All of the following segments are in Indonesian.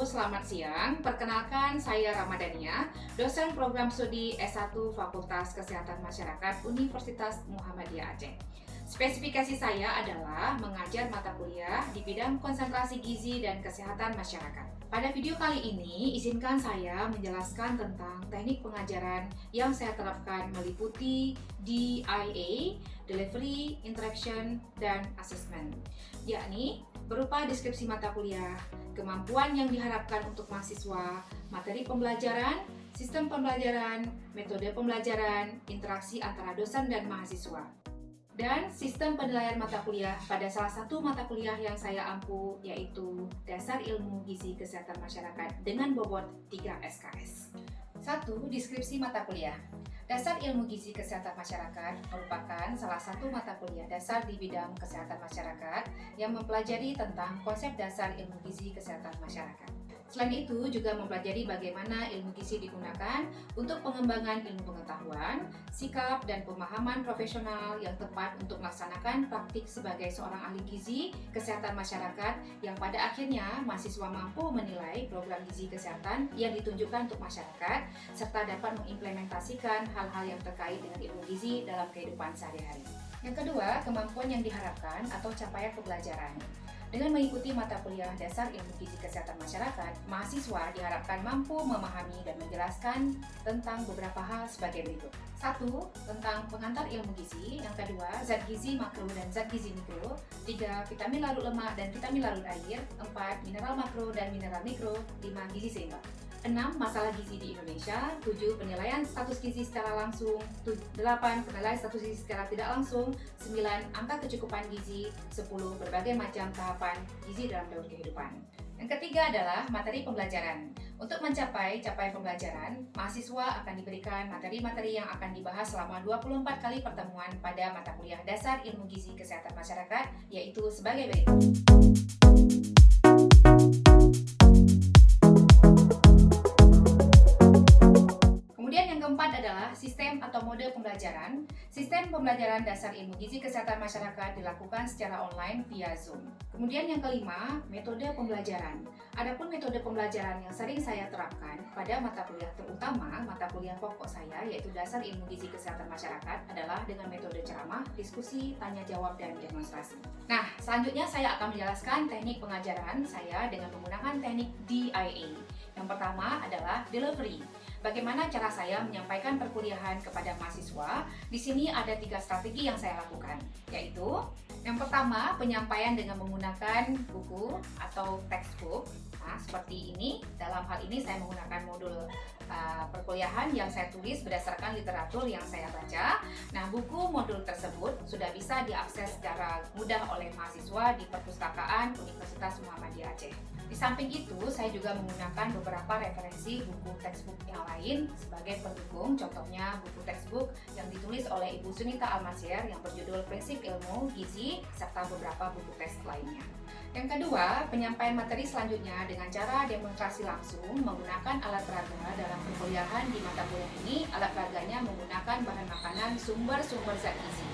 selamat siang. Perkenalkan, saya Ramadhania, dosen program studi S1 Fakultas Kesehatan Masyarakat Universitas Muhammadiyah Aceh. Spesifikasi saya adalah mengajar mata kuliah di bidang konsentrasi gizi dan kesehatan masyarakat. Pada video kali ini, izinkan saya menjelaskan tentang teknik pengajaran yang saya terapkan meliputi DIA, Delivery, Interaction, dan Assessment, yakni berupa deskripsi mata kuliah, kemampuan yang diharapkan untuk mahasiswa, materi pembelajaran, sistem pembelajaran, metode pembelajaran, interaksi antara dosen dan mahasiswa, dan sistem penilaian mata kuliah pada salah satu mata kuliah yang saya ampu, yaitu Dasar Ilmu Gizi Kesehatan Masyarakat dengan bobot 3 SKS. 1. Deskripsi mata kuliah. Dasar Ilmu Gizi Kesehatan Masyarakat merupakan salah satu mata kuliah dasar di bidang kesehatan masyarakat yang mempelajari tentang konsep dasar ilmu gizi kesehatan masyarakat. Selain itu, juga mempelajari bagaimana ilmu gizi digunakan untuk pengembangan ilmu pengetahuan, sikap, dan pemahaman profesional yang tepat untuk melaksanakan praktik sebagai seorang ahli gizi kesehatan masyarakat yang pada akhirnya mahasiswa mampu menilai program gizi kesehatan yang ditunjukkan untuk masyarakat, serta dapat mengimplementasikan hal-hal yang terkait dengan ilmu gizi dalam kehidupan sehari-hari. Yang kedua, kemampuan yang diharapkan atau capaian pembelajaran. Dengan mengikuti mata kuliah Dasar Ilmu Gizi Kesehatan Masyarakat, mahasiswa diharapkan mampu memahami dan menjelaskan tentang beberapa hal sebagai berikut. 1. Tentang pengantar ilmu gizi. Yang kedua, zat gizi makro dan zat gizi mikro. 3. Vitamin larut lemak dan vitamin larut air. 4. Mineral makro dan mineral mikro. 5. Gizi seimbang. 6. Masalah gizi di Indonesia. 7. Penilaian status gizi secara langsung. 8. Penilaian status gizi secara tidak langsung. 9. Angka kecukupan gizi. 10. Berbagai macam tahapan gizi dalam daur kehidupan. Yang ketiga adalah materi pembelajaran. Untuk mencapai capaian pembelajaran, mahasiswa akan diberikan materi-materi yang akan dibahas selama 24 kali pertemuan pada mata kuliah Dasar Ilmu Gizi Kesehatan Masyarakat, yaitu sebagai berikut. Keempat adalah sistem atau mode pembelajaran. Sistem pembelajaran Dasar Ilmu Gizi Kesehatan Masyarakat dilakukan secara online via Zoom. Kemudian yang kelima, metode pembelajaran. Adapun metode pembelajaran yang sering saya terapkan pada mata kuliah, terutama mata kuliah pokok saya, yaitu Dasar Ilmu Gizi Kesehatan Masyarakat, adalah dengan metode ceramah, diskusi, tanya jawab, dan demonstrasi. Nah, selanjutnya saya akan menjelaskan teknik pengajaran saya dengan menggunakan teknik DIA. Yang pertama adalah delivery. Bagaimana cara saya menyampaikan perkuliahan kepada mahasiswa? Di sini ada 3 strategi yang saya lakukan, yaitu yang pertama, penyampaian dengan menggunakan buku atau textbook. Nah, seperti ini. Dalam hal ini saya menggunakan modul perkuliahan yang saya tulis berdasarkan literatur yang saya baca. Nah, buku modul tersebut sudah bisa diakses secara mudah oleh mahasiswa di perpustakaan Universitas Muhammadiyah Aceh. Di samping itu, saya juga menggunakan beberapa referensi buku textbook yang lain sebagai pendukung, contohnya buku textbook yang ditulis oleh Ibu Sunita Almasir yang berjudul Prinsip Ilmu Gizi, serta beberapa buku teks lainnya. Yang kedua, penyampaian materi selanjutnya dengan cara demonstrasi langsung menggunakan alat peraga. Dalam perkuliahan di mata kuliah ini, alat peraganya menggunakan bahan makanan sumber-sumber zat gizi.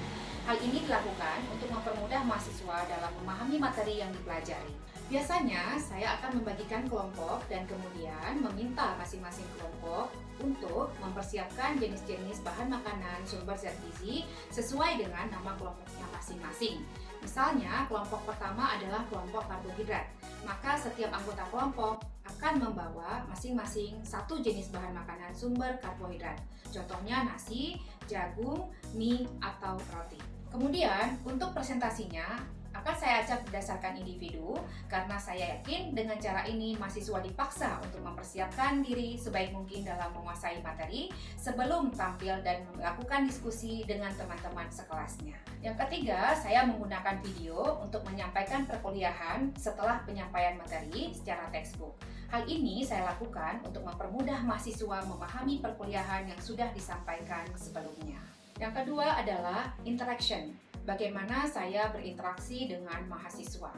Hal ini dilakukan untuk mempermudah mahasiswa dalam memahami materi yang dipelajari. Biasanya, saya akan membagikan kelompok dan kemudian meminta masing-masing kelompok untuk mempersiapkan jenis-jenis bahan makanan sumber zat gizi sesuai dengan nama kelompoknya masing-masing. Misalnya, kelompok pertama adalah kelompok karbohidrat. Maka setiap anggota kelompok akan membawa masing-masing satu jenis bahan makanan sumber karbohidrat. Contohnya nasi, jagung, mie, atau roti. Kemudian, untuk presentasinya akan saya acak berdasarkan individu, karena saya yakin dengan cara ini mahasiswa dipaksa untuk mempersiapkan diri sebaik mungkin dalam menguasai materi sebelum tampil dan melakukan diskusi dengan teman-teman sekelasnya. Yang ketiga, saya menggunakan video untuk menyampaikan perkuliahan setelah penyampaian materi secara textbook. Hal ini saya lakukan untuk mempermudah mahasiswa memahami perkuliahan yang sudah disampaikan sebelumnya. Yang kedua adalah interaction. Bagaimana saya berinteraksi dengan mahasiswa.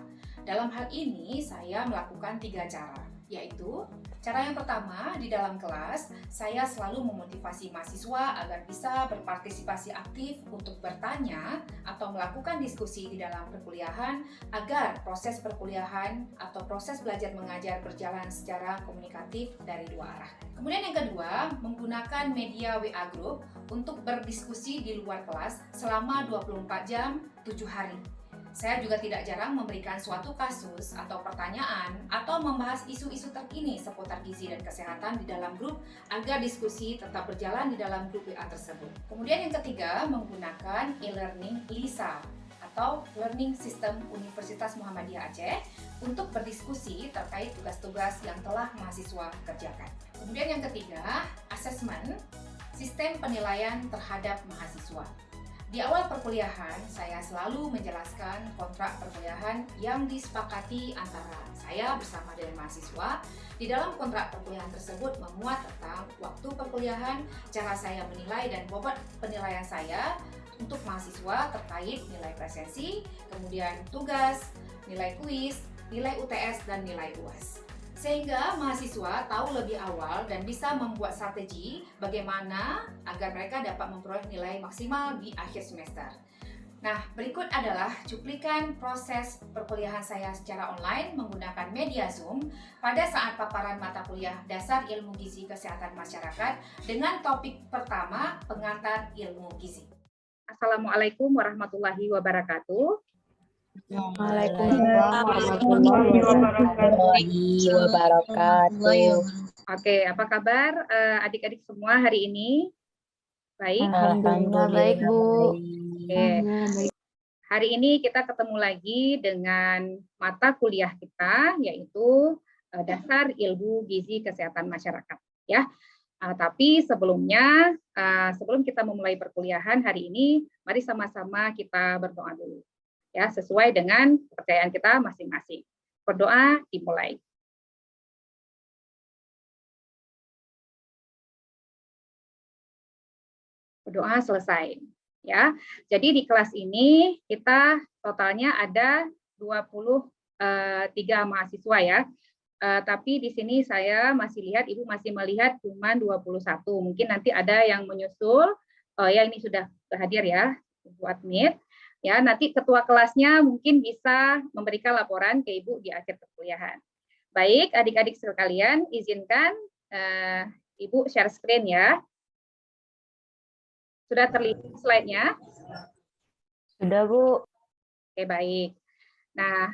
Dalam hal ini, saya melakukan 3 cara. yaitu cara yang pertama, di dalam kelas saya selalu memotivasi mahasiswa agar bisa berpartisipasi aktif untuk bertanya atau melakukan diskusi di dalam perkuliahan agar proses perkuliahan atau proses belajar mengajar berjalan secara komunikatif dari dua arah. Kemudian yang kedua, menggunakan media WA Group untuk berdiskusi di luar kelas selama 24 jam 7 hari. Saya juga tidak jarang memberikan suatu kasus atau pertanyaan atau membahas isu-isu terkini seputar gizi dan kesehatan di dalam grup agar diskusi tetap berjalan di dalam grup WA tersebut. Kemudian yang ketiga, menggunakan e-learning LISA atau Learning System Universitas Muhammadiyah Aceh untuk berdiskusi terkait tugas-tugas yang telah mahasiswa kerjakan. Kemudian yang ketiga, asesmen sistem penilaian terhadap mahasiswa. Di awal perkuliahan, saya selalu menjelaskan kontrak perkuliahan yang disepakati antara saya bersama dengan mahasiswa. Di dalam kontrak perkuliahan tersebut memuat tentang waktu perkuliahan, cara saya menilai dan bobot penilaian saya untuk mahasiswa terkait nilai presensi, kemudian tugas, nilai kuis, nilai UTS, dan nilai UAS. Sehingga mahasiswa tahu lebih awal dan bisa membuat strategi bagaimana agar mereka dapat memperoleh nilai maksimal di akhir semester. Nah, berikut adalah cuplikan proses perkuliahan saya secara online menggunakan media Zoom pada saat paparan mata kuliah Dasar Ilmu Gizi Kesehatan Masyarakat dengan topik pertama, pengantar ilmu gizi. Assalamualaikum warahmatullahi wabarakatuh. Waalaikumsalam warahmatullahi wabarakatuh. Oke, apa kabar adik-adik semua hari ini? Baik? Alhamdulillah baik, Bu. Oke. Hari ini kita ketemu lagi dengan mata kuliah kita, yaitu Dasar Ilmu Gizi Kesehatan Masyarakat. Ya. Tapi sebelumnya, sebelum kita memulai perkuliahan hari ini, mari sama-sama kita berdoa dulu. Ya, sesuai dengan kepercayaan kita masing-masing. Berdoa dimulai. Berdoa selesai. Ya, jadi di kelas ini kita totalnya ada 23 mahasiswa ya. Tapi di sini saya masih lihat, Ibu masih melihat cuma 21. Mungkin nanti ada yang menyusul. Ya, ini sudah hadir ya, Ibu Admit. Ya, nanti ketua kelasnya mungkin bisa memberikan laporan ke Ibu di akhir perkuliahan. Baik, adik-adik sekalian, izinkan Ibu share screen ya. Sudah terlihat slide-nya? Sudah, Bu. Oke, baik. Nah,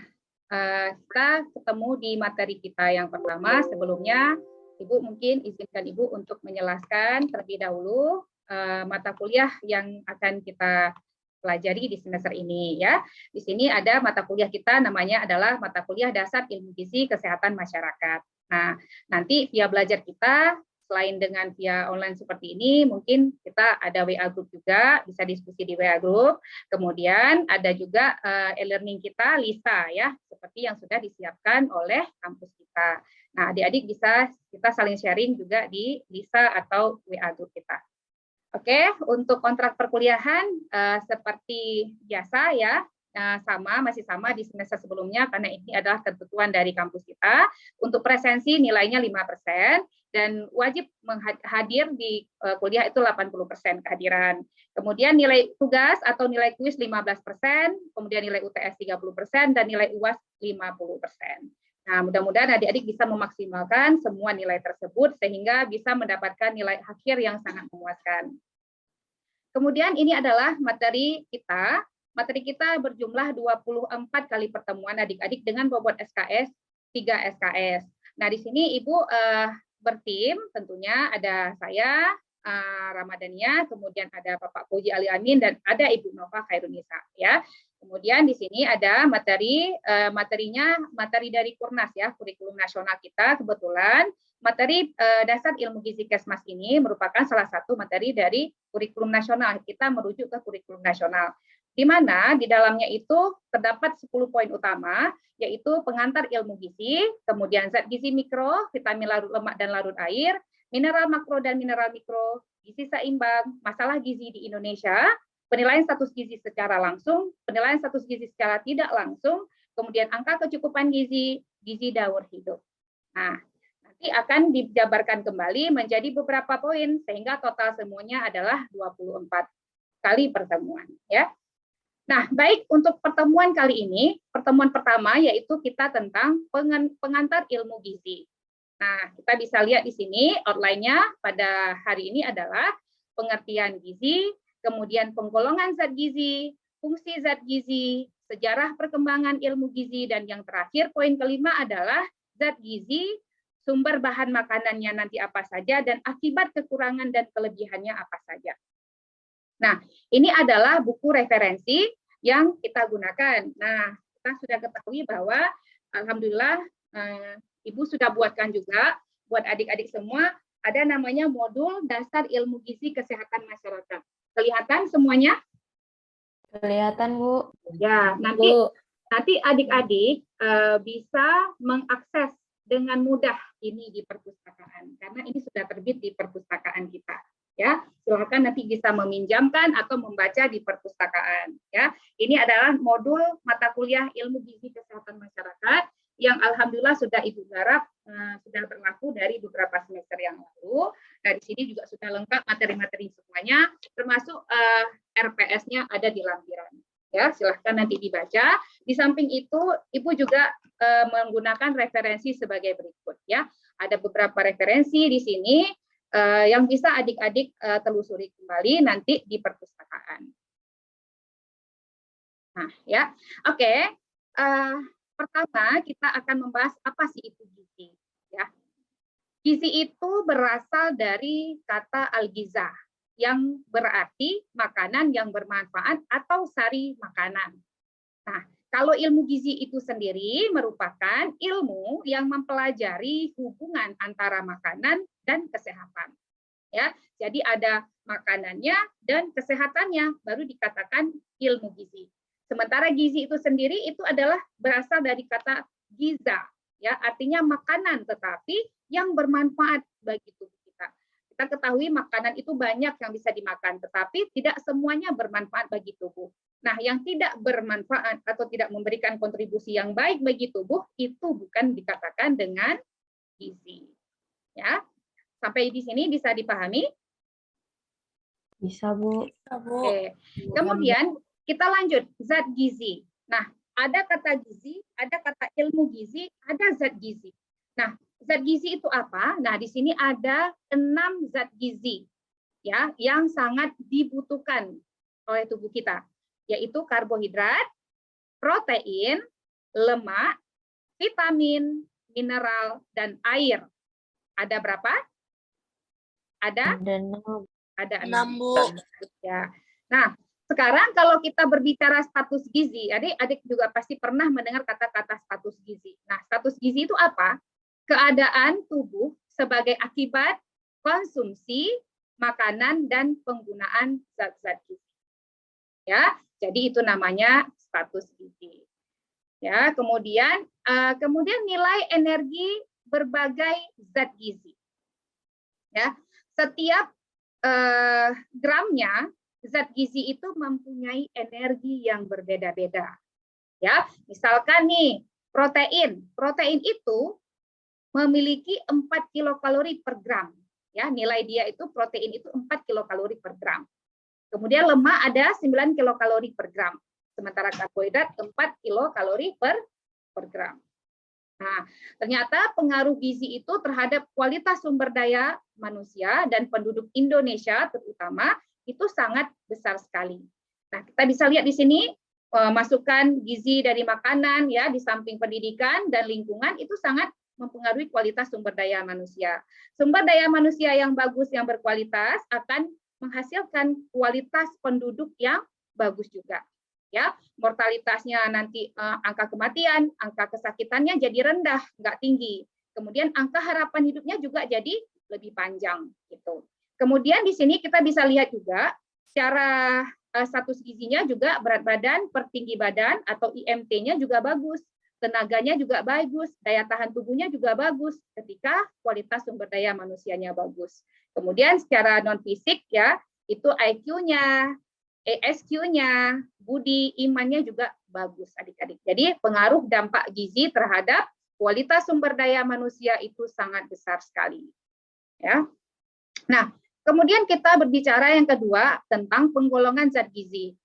kita ketemu di materi kita yang pertama. Sebelumnya, Ibu mungkin izinkan Ibu untuk menjelaskan terlebih dahulu mata kuliah yang akan kita pelajari di semester ini ya. Di sini ada mata kuliah kita namanya adalah mata kuliah Dasar Ilmu Gizi Kesehatan Masyarakat. Nah, nanti via belajar kita selain dengan via online seperti ini, mungkin kita ada WA group juga, bisa diskusi di WA group. Kemudian ada juga e-learning kita LISA ya, seperti yang sudah disiapkan oleh kampus kita. Nah, adik-adik bisa kita saling sharing juga di LISA atau WA group kita. Oke, untuk kontrak perkuliahan seperti biasa ya, masih sama di semester sebelumnya karena ini adalah ketentuan dari kampus kita. Untuk presensi nilainya 5% dan wajib hadir di kuliah itu 80% kehadiran. Kemudian nilai tugas atau nilai kuis 15%, kemudian nilai UTS 30% dan nilai UAS 50%. Nah, mudah-mudahan adik-adik bisa memaksimalkan semua nilai tersebut sehingga bisa mendapatkan nilai akhir yang sangat memuaskan. Kemudian ini adalah materi kita. Materi kita berjumlah 24 kali pertemuan adik-adik dengan bobot SKS 3 SKS. Nah, di sini Ibu bertim, tentunya ada saya, Ramadhania, kemudian ada Bapak Puji Ali Amin, dan ada Ibu Nova Khairunisa. Ya. Kemudian di sini ada materinya materi dari Kurnas ya, kurikulum nasional kita. Kebetulan materi Dasar Ilmu Gizi Kesmas ini merupakan salah satu materi dari kurikulum nasional. Kita merujuk ke kurikulum nasional, di mana di dalamnya itu terdapat 10 poin utama, yaitu pengantar ilmu gizi, kemudian zat gizi mikro, vitamin larut lemak dan larut air, mineral makro dan mineral mikro, gizi seimbang, masalah gizi di Indonesia, penilaian status gizi secara langsung, penilaian status gizi secara tidak langsung, kemudian angka kecukupan gizi, gizi daur hidup. Nah, nanti akan dijabarkan kembali menjadi beberapa poin sehingga total semuanya adalah 24 kali pertemuan ya. Nah, baik untuk pertemuan kali ini, pertemuan pertama yaitu kita tentang pengantar ilmu gizi. Nah, kita bisa lihat di sini outline-nya pada hari ini adalah pengertian gizi, kemudian penggolongan zat gizi, fungsi zat gizi, sejarah perkembangan ilmu gizi, dan yang terakhir poin kelima adalah zat gizi, sumber bahan makanannya nanti apa saja, dan akibat kekurangan dan kelebihannya apa saja. Nah, ini adalah buku referensi yang kita gunakan. Nah, kita sudah ketahui bahwa alhamdulillah Ibu sudah buatkan juga buat adik-adik semua ada namanya modul dasar ilmu gizi kesehatan masyarakat. Kelihatan semuanya? Kelihatan, Bu. Ya, nanti adik-adik bisa mengakses dengan mudah ini di perpustakaan karena ini sudah terbit di perpustakaan kita. Ya, silakan nanti bisa meminjamkan atau membaca di perpustakaan. Ya, ini adalah modul mata kuliah ilmu gizi kesehatan masyarakat yang alhamdulillah sudah Ibu garap sudah berlaku dari beberapa semester yang lalu. Nah, di sini juga sudah lengkap materi-materi semuanya, termasuk RPS-nya ada di lampiran. Ya, silahkan nanti dibaca. Di samping itu, Ibu juga menggunakan referensi sebagai berikut. Ya, ada beberapa referensi di sini yang bisa adik-adik telusuri kembali nanti di perpustakaan. Nah, ya, oke. Pertama kita akan membahas apa sih itu gizi. Ya, gizi itu berasal dari kata al-giza yang berarti makanan yang bermanfaat atau sari makanan. Nah, kalau ilmu gizi itu sendiri merupakan ilmu yang mempelajari hubungan antara makanan dan kesehatan. Ya, jadi ada makanannya dan kesehatannya baru dikatakan ilmu gizi. Sementara gizi itu sendiri itu adalah berasal dari kata giza, ya, artinya makanan tetapi yang bermanfaat bagi tubuh kita. Kita ketahui makanan itu banyak yang bisa dimakan, tetapi tidak semuanya bermanfaat bagi tubuh. Nah, yang tidak bermanfaat atau tidak memberikan kontribusi yang baik bagi tubuh itu bukan dikatakan dengan gizi. Ya, sampai di sini bisa dipahami? Bisa, Bu. Oke. Kemudian kita lanjut, zat gizi. Nah, ada kata gizi, ada kata ilmu gizi, ada zat gizi. Nah, zat gizi itu apa? Nah, di sini ada 6 zat gizi ya yang sangat dibutuhkan oleh tubuh kita, yaitu karbohidrat, protein, lemak, vitamin, mineral, dan air. Ada berapa? Ada 6. Ada 6, Bu. Ya. Nah, sekarang kalau kita berbicara status gizi, adik-adik juga pasti pernah mendengar kata-kata status gizi. Nah, status gizi itu apa? Keadaan tubuh sebagai akibat konsumsi makanan dan penggunaan zat-zat gizi. Ya, jadi itu namanya status gizi. Ya, kemudian nilai energi berbagai zat gizi. Ya, setiap gramnya zat gizi itu mempunyai energi yang berbeda-beda. Ya, misalkan nih, protein itu memiliki 4 kilokalori per gram. Ya, nilai dia itu protein itu 4 kilokalori per gram. Kemudian lemak ada 9 kilokalori per gram. Sementara karbohidrat 4 kilokalori per gram. Nah, ternyata pengaruh gizi itu terhadap kualitas sumber daya manusia dan penduduk Indonesia terutama itu sangat besar sekali. Nah, kita bisa lihat di sini masukan gizi dari makanan ya di samping pendidikan dan lingkungan itu sangat mempengaruhi kualitas sumber daya manusia. Sumber daya manusia yang bagus yang berkualitas akan menghasilkan kualitas penduduk yang bagus juga. Ya, mortalitasnya nanti angka kematian, angka kesakitannya jadi rendah, nggak tinggi. Kemudian angka harapan hidupnya juga jadi lebih panjang gitu. Kemudian di sini kita bisa lihat juga secara status gizinya juga berat badan per tinggi badan atau IMT-nya juga bagus, tenaganya juga bagus, daya tahan tubuhnya juga bagus ketika kualitas sumber daya manusianya bagus. Kemudian secara non fisik ya, itu IQ-nya, ESQ-nya, budi imannya juga bagus adik-adik. Jadi pengaruh dampak gizi terhadap kualitas sumber daya manusia itu sangat besar sekali. Ya. Nah, kemudian kita berbicara yang kedua tentang penggolongan zat gizi.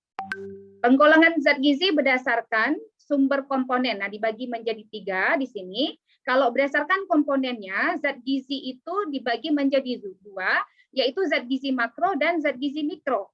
Penggolongan zat gizi berdasarkan sumber komponen. Nah, dibagi menjadi 3 di sini. Kalau berdasarkan komponennya, zat gizi itu dibagi menjadi 2, yaitu zat gizi makro dan zat gizi mikro.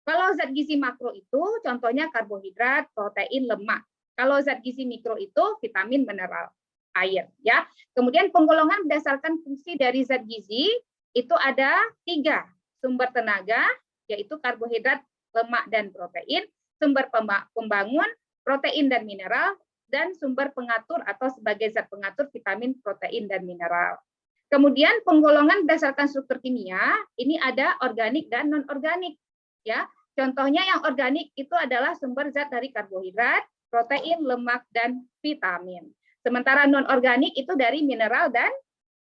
Kalau zat gizi makro itu contohnya karbohidrat, protein, lemak. Kalau zat gizi mikro itu vitamin, mineral, air. Ya. Kemudian penggolongan berdasarkan fungsi dari zat gizi itu ada 3. Sumber tenaga, yaitu karbohidrat, lemak, dan protein. Sumber pembangun, protein dan mineral, dan sumber pengatur atau sebagai zat pengatur vitamin, protein, dan mineral. Kemudian penggolongan berdasarkan struktur kimia, ini ada organik dan non-organik. Ya, contohnya yang organik itu adalah sumber zat dari karbohidrat, protein, lemak, dan vitamin. Sementara non-organik itu dari mineral dan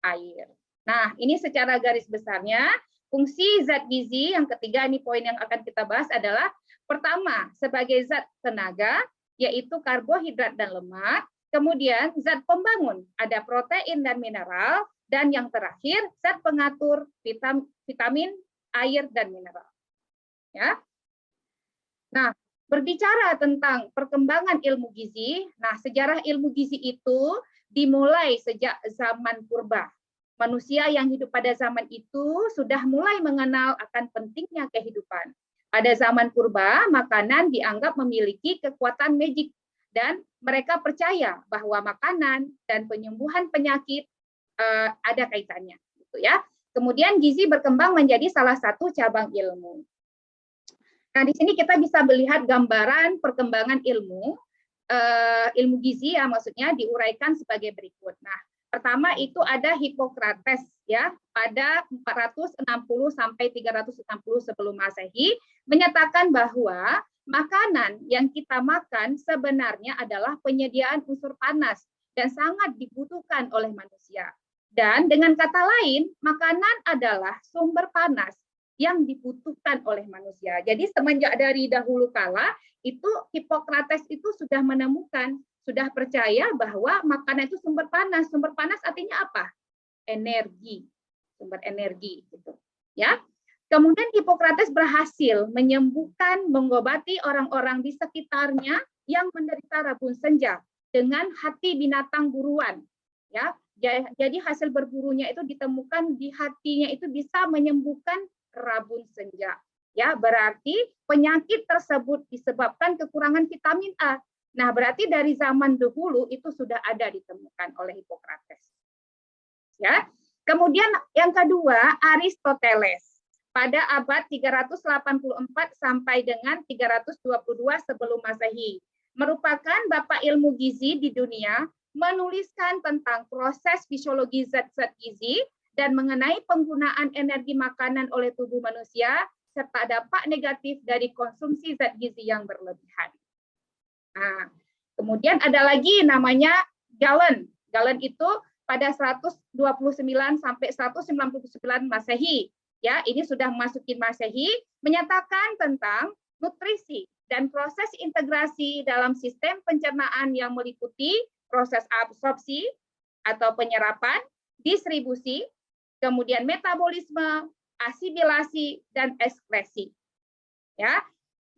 air. Nah, ini secara garis besarnya, fungsi zat gizi yang ketiga, ini poin yang akan kita bahas adalah pertama, sebagai zat tenaga, yaitu karbohidrat dan lemak. Kemudian zat pembangun, ada protein dan mineral. Dan yang terakhir, zat pengatur vitamin, air, dan mineral. Ya. Nah, berbicara tentang perkembangan ilmu gizi, nah sejarah ilmu gizi itu dimulai sejak zaman purba. Manusia yang hidup pada zaman itu sudah mulai mengenal akan pentingnya kehidupan. Pada zaman purba, makanan dianggap memiliki kekuatan magic dan mereka percaya bahwa makanan dan penyembuhan penyakit ada kaitannya, gitu ya. Kemudian gizi berkembang menjadi salah satu cabang ilmu. Nah, di sini kita bisa melihat gambaran perkembangan ilmu gizi ya, maksudnya diuraikan sebagai berikut. Nah, pertama itu ada Hippocrates ya, pada 460 sampai 360 sebelum Masehi menyatakan bahwa makanan yang kita makan sebenarnya adalah penyediaan unsur panas dan sangat dibutuhkan oleh manusia. Dan dengan kata lain, makanan adalah sumber panas yang dibutuhkan oleh manusia. Jadi semenjak dari dahulu kala, itu Hippocrates itu sudah menemukan, sudah percaya bahwa makanan itu sumber panas. Sumber panas artinya apa? Energi, sumber energi. Gitu. Ya. Kemudian Hippocrates berhasil menyembuhkan, mengobati orang-orang di sekitarnya yang menderita rabun senja dengan hati binatang buruan. Ya. Jadi hasil berburunya itu ditemukan di hatinya itu bisa menyembuhkan rabun senja. Ya, berarti penyakit tersebut disebabkan kekurangan vitamin A. Nah, berarti dari zaman dahulu itu sudah ada ditemukan oleh Hippocrates. Ya. Kemudian yang kedua, Aristoteles pada abad 384 sampai dengan 322 sebelum Masehi, merupakan bapak ilmu gizi di dunia, menuliskan tentang proses fisiologi zat-zat gizi dan mengenai penggunaan energi makanan oleh tubuh manusia serta dampak negatif dari konsumsi zat gizi yang berlebihan. Nah, kemudian ada lagi namanya Galen. Galen itu pada 129 sampai 199 Masehi. Ya, ini sudah memasuki Masehi, menyatakan tentang nutrisi dan proses integrasi dalam sistem pencernaan yang meliputi proses absorpsi atau penyerapan, distribusi, kemudian metabolisme, asimilasi, dan ekskresi. Ya.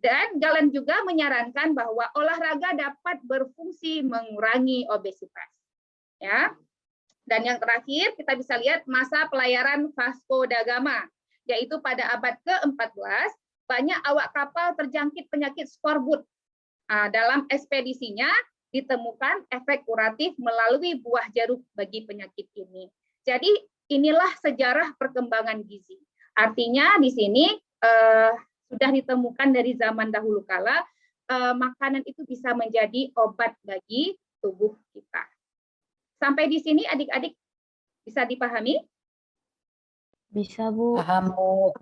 Dan Galen juga menyarankan bahwa olahraga dapat berfungsi mengurangi obesitas. Ya. Dan yang terakhir kita bisa lihat masa pelayaran Vasco da Gama, yaitu pada abad ke-14 banyak awak kapal terjangkit penyakit skorbut. Dalam ekspedisinya ditemukan efek kuratif melalui buah jeruk bagi penyakit ini. Jadi inilah sejarah perkembangan gizi. Artinya di sini sudah ditemukan dari zaman dahulu kala makanan itu bisa menjadi obat bagi tubuh kita. Sampai di sini adik-adik bisa dipahami? Bisa, Bu. Paham, Bu.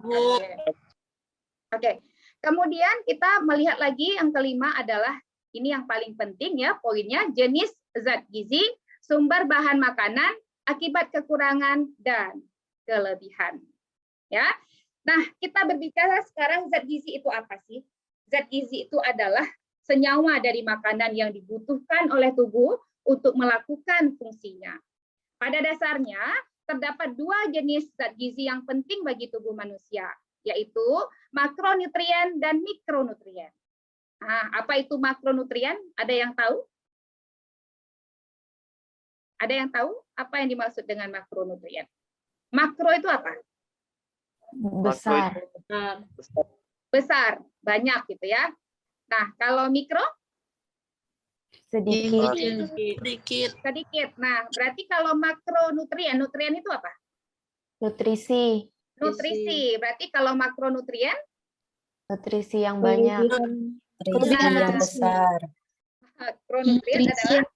Oke. Kemudian kita melihat lagi yang kelima adalah ini yang paling penting ya, poinnya jenis zat gizi, sumber bahan makanan, akibat kekurangan dan kelebihan. Ya. Nah, kita berbicara sekarang zat gizi itu apa sih? Zat gizi itu adalah senyawa dari makanan yang dibutuhkan oleh tubuh untuk melakukan fungsinya. Pada dasarnya, terdapat dua jenis zat gizi yang penting bagi tubuh manusia, yaitu makronutrien dan mikronutrien. Nah, apa itu makronutrien? Ada yang tahu? Ada yang tahu apa yang dimaksud dengan makronutrien? Makro itu apa? Besar. Besar, banyak gitu ya. Nah, kalau mikro? Sedikit. Sedikit. Nah, berarti kalau makronutrien, nutrien itu apa? Nutrisi. Nutrisi. Berarti kalau makronutrien? Nutrisi yang banyak. Nutrisi yang besar. Makronutrien adalah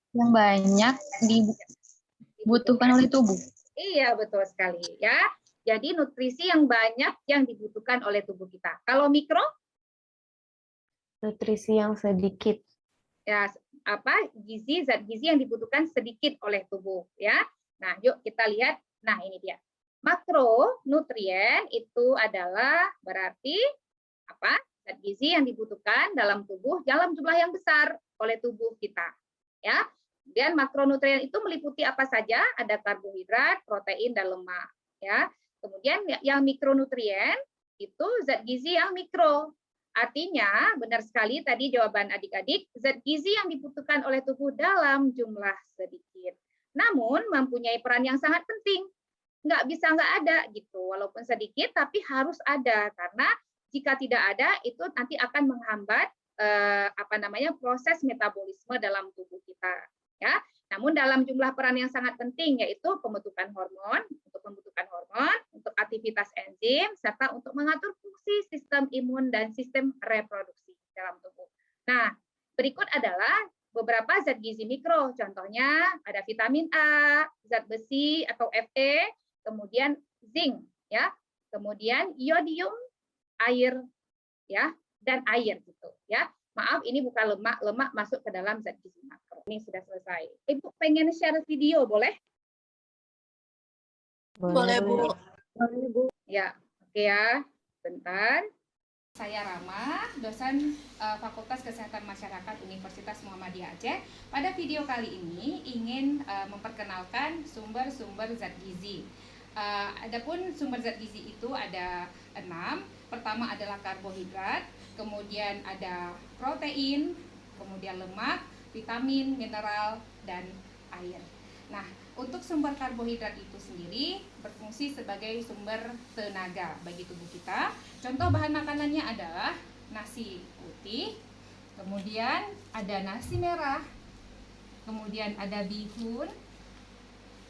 yang banyak dibutuhkan oleh tubuh. Iya, betul sekali ya. Jadi nutrisi yang banyak yang dibutuhkan oleh tubuh kita. Kalau mikro? Nutrisi yang sedikit. Ya, zat gizi yang dibutuhkan sedikit oleh tubuh ya. Nah, yuk kita lihat. Nah, ini dia. Makronutrien itu adalah berarti apa? Zat gizi yang dibutuhkan dalam tubuh dalam jumlah yang besar oleh tubuh kita. Ya. Dan makronutrien itu meliputi apa saja? Ada karbohidrat, protein, dan lemak. Ya. Kemudian yang mikronutrien itu zat gizi yang mikro. Artinya, benar sekali tadi jawaban adik-adik, zat gizi yang dibutuhkan oleh tubuh dalam jumlah sedikit. Namun, mempunyai peran yang sangat penting. Nggak bisa nggak ada gitu, walaupun sedikit, tapi harus ada. Karena jika tidak ada, itu nanti akan menghambat proses metabolisme dalam tubuh kita. Ya, namun dalam jumlah peran yang sangat penting yaitu pembentukan hormon, untuk aktivitas enzim, serta untuk mengatur fungsi sistem imun dan sistem reproduksi dalam tubuh. Nah, berikut adalah beberapa zat gizi mikro. Contohnya ada vitamin A, zat besi atau Fe, kemudian zinc, ya, kemudian iodium, air, ya, dan air gitu, ya. Maaf, ini bukan lemak, lemak masuk ke dalam zat gizi makro. Ini sudah selesai. Ibu pengen share video, boleh? Boleh, Bu. Ya, oke ya. Bentar. Saya Rama, dosen Fakultas Kesehatan Masyarakat Universitas Muhammadiyah Aceh. Pada video kali ini ingin memperkenalkan sumber-sumber zat gizi. Adapun sumber zat gizi itu ada 6. Pertama adalah karbohidrat, kemudian ada protein, kemudian lemak, vitamin, mineral, dan air. Nah, untuk sumber karbohidrat itu sendiri berfungsi sebagai sumber tenaga bagi tubuh kita. Contoh bahan makanannya adalah nasi putih, kemudian ada nasi merah, kemudian ada bihun,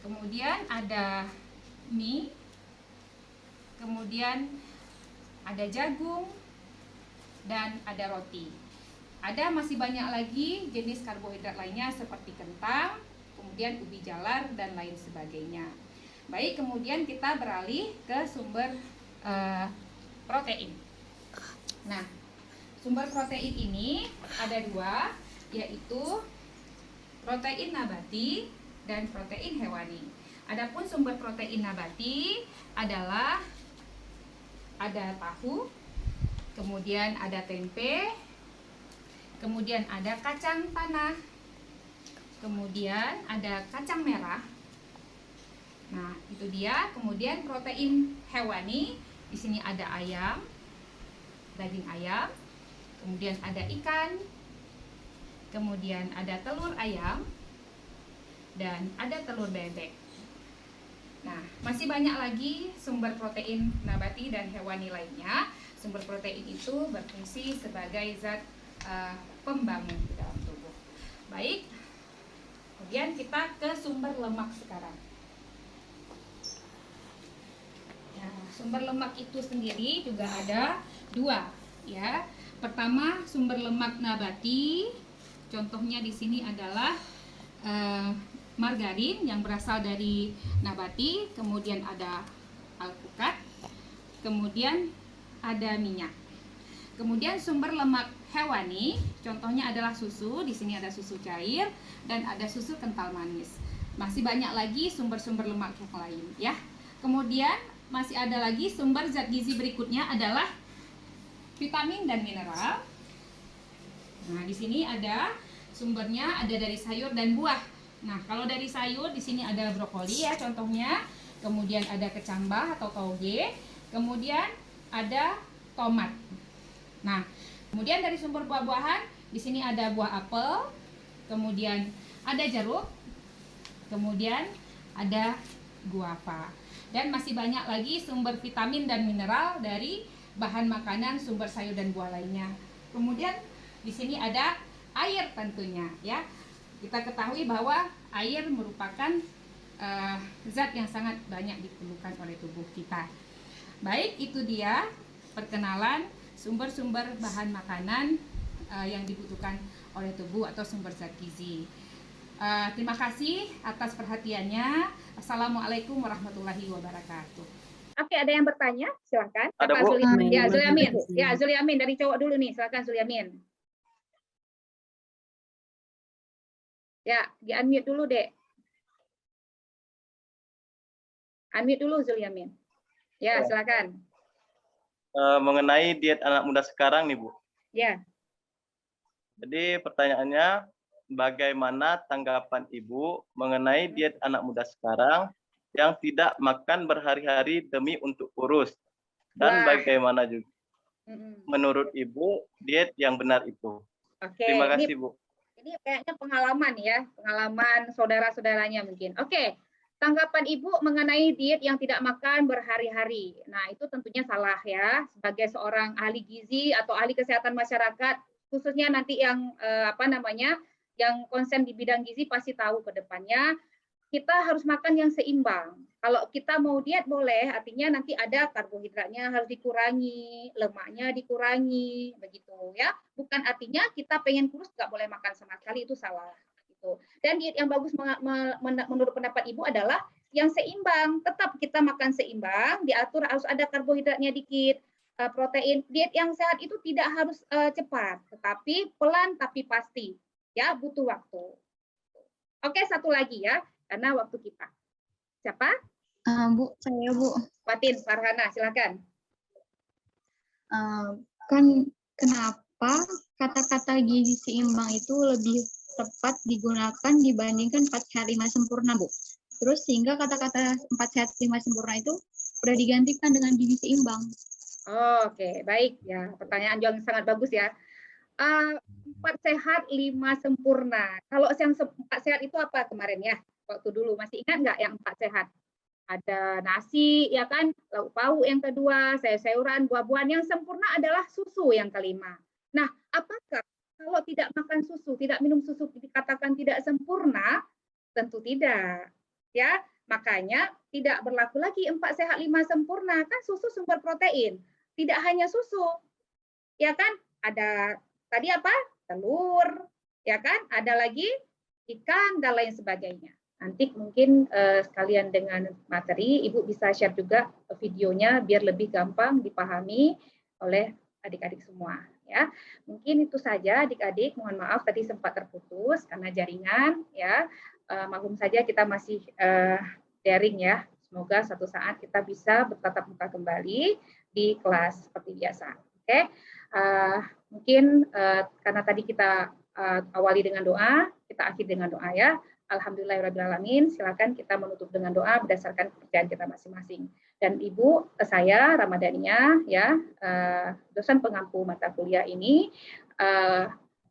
kemudian ada mie, kemudian ada jagung, dan ada roti. Ada masih banyak lagi jenis karbohidrat lainnya seperti kentang, kemudian ubi jalar, dan lain sebagainya. Baik, kemudian kita beralih ke sumber protein. Nah, sumber protein ini ada 2, yaitu protein nabati dan protein hewani. Adapun sumber protein nabati adalah ada tahu, kemudian ada tempe, kemudian ada kacang tanah, kemudian ada kacang merah. Nah, itu dia. Kemudian protein hewani, di sini ada ayam, daging ayam, kemudian ada ikan, kemudian ada telur ayam, dan ada telur bebek. Nah, masih banyak lagi sumber protein nabati dan hewani lainnya. Sumber protein itu berfungsi sebagai zat pembangun di dalam tubuh. Baik, kemudian kita ke sumber lemak sekarang. Nah, sumber lemak itu sendiri juga ada 2, ya. Pertama, sumber lemak nabati. Contohnya di sini adalah margarin yang berasal dari nabati, kemudian ada alpukat, kemudian ada minyak. Kemudian sumber lemak hewani, contohnya adalah susu. Di sini ada susu cair dan ada susu kental manis. Masih banyak lagi sumber-sumber lemak yang lain, ya. Kemudian masih ada lagi sumber zat gizi berikutnya adalah vitamin dan mineral. Nah, di sini ada sumbernya ada dari sayur dan buah. Nah, kalau dari sayur di sini ada brokoli ya contohnya, kemudian ada kecambah atau toge, kemudian ada tomat. Nah, kemudian dari sumber buah-buahan di sini ada buah apel, kemudian ada jeruk, kemudian ada guava. Dan masih banyak lagi sumber vitamin dan mineral dari bahan makanan, sumber sayur dan buah lainnya. Kemudian di sini ada air tentunya ya. Kita ketahui bahwa air merupakan zat yang sangat banyak diperlukan oleh tubuh kita. Baik, itu dia perkenalan sumber-sumber bahan makanan yang dibutuhkan oleh tubuh atau sumber zat gizi. Terima kasih atas perhatiannya. Assalamualaikum warahmatullahi wabarakatuh. Oke, ada yang bertanya? Silakan. Ada, Pak Bu. Ya, Zulyamin. Ya, Zulyamin dari cowok dulu nih. Silakan Zulyamin. Ya, di-unmute dulu, Dek. Unmute dulu, Zulyamin. Ya, silakan. Mengenai diet anak muda sekarang nih, Bu. Ya. Jadi pertanyaannya, bagaimana tanggapan Ibu mengenai diet anak muda sekarang yang tidak makan berhari-hari demi untuk kurus? Dan Wah. bagaimana juga menurut Ibu diet yang benar itu? Oke, Terima kasih, Bu. Ini kayaknya pengalaman ya, pengalaman saudara-saudaranya mungkin. Oke, tanggapan Ibu mengenai diet yang tidak makan berhari-hari. Nah, itu tentunya salah ya. Sebagai seorang ahli gizi atau ahli kesehatan masyarakat, khususnya nanti yang yang konsen di bidang gizi pasti tahu ke depannya kita harus makan yang seimbang. Kalau kita mau diet boleh, artinya nanti ada karbohidratnya harus dikurangi, lemaknya dikurangi, begitu ya. Bukan artinya kita pengen kurus nggak boleh makan sama sekali, itu salah. Gitu. Dan diet yang bagus menurut pendapat Ibu adalah yang seimbang. Tetap kita makan seimbang, diatur harus ada karbohidratnya dikit, protein. Diet yang sehat itu tidak harus cepat, tetapi pelan tapi pasti. Ya, butuh waktu. Oke, satu lagi ya. Karena waktu kita. Siapa? Bu, saya Bu. Fatin, Farhana, silakan. Kan kenapa kata-kata gizi seimbang itu lebih tepat digunakan dibandingkan 4 sehat 5 sempurna, Bu? Terus sehingga kata-kata 4 sehat 5 sempurna itu sudah digantikan dengan gizi seimbang. Oke, baik ya. Pertanyaan yang sangat bagus ya. 4 sehat 5 sempurna. Kalau yang 4 sehat itu apa kemarin ya? Waktu dulu masih ingat nggak yang 4 sehat? Ada nasi, ya kan, lauk pauk yang kedua, sayur-sayuran, buah-buahan. Yang sempurna adalah susu yang kelima. Nah, apakah kalau tidak makan susu, tidak minum susu dikatakan tidak sempurna? Tentu tidak. Ya, makanya tidak berlaku lagi 4 sehat 5 sempurna. Kan susu sumber protein. Tidak hanya susu. Ya kan? Ada tadi apa? Telur, ya kan? Ada lagi ikan dan lain sebagainya. Nanti mungkin sekalian dengan materi, Ibu bisa share juga videonya biar lebih gampang dipahami oleh adik-adik semua. Ya, mungkin itu saja adik-adik. Mohon maaf tadi sempat terputus karena jaringan. Ya, maklum saja kita masih daring ya. Semoga suatu saat kita bisa bertatap muka kembali di kelas seperti biasa. Oke, mungkin karena tadi kita awali dengan doa, kita akhiri dengan doa ya. Alhamdulillahirrahmanirrahim. Silakan kita menutup dengan doa berdasarkan kepercayaan kita masing-masing. Dan Ibu, saya Ramadhania, ya, dosen pengampu mata kuliah ini.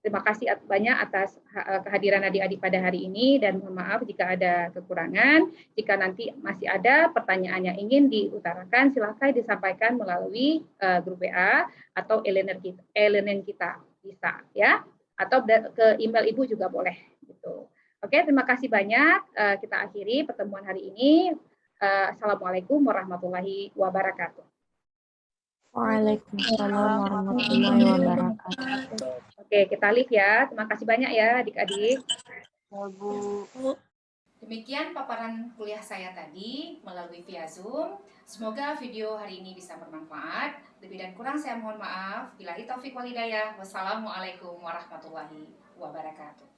Terima kasih banyak atas kehadiran adik-adik pada hari ini dan mohon maaf jika ada kekurangan. Jika nanti masih ada pertanyaan yang ingin diutarakan, silakan disampaikan melalui grup WA atau e-learning kita bisa, ya, atau ke email Ibu juga boleh. Gitu. Oke, terima kasih banyak. Kita akhiri pertemuan hari ini. Assalamualaikum warahmatullahi wabarakatuh. Waalaikumsalam warahmatullahi wabarakatuh. Oke, kita live ya. Terima kasih banyak ya adik-adik. Demikian paparan kuliah saya tadi melalui via Zoom. Semoga video hari ini bisa bermanfaat. Lebih dan kurang saya mohon maaf. Billahi taufik wal hidayah. Wassalamualaikum warahmatullahi wabarakatuh.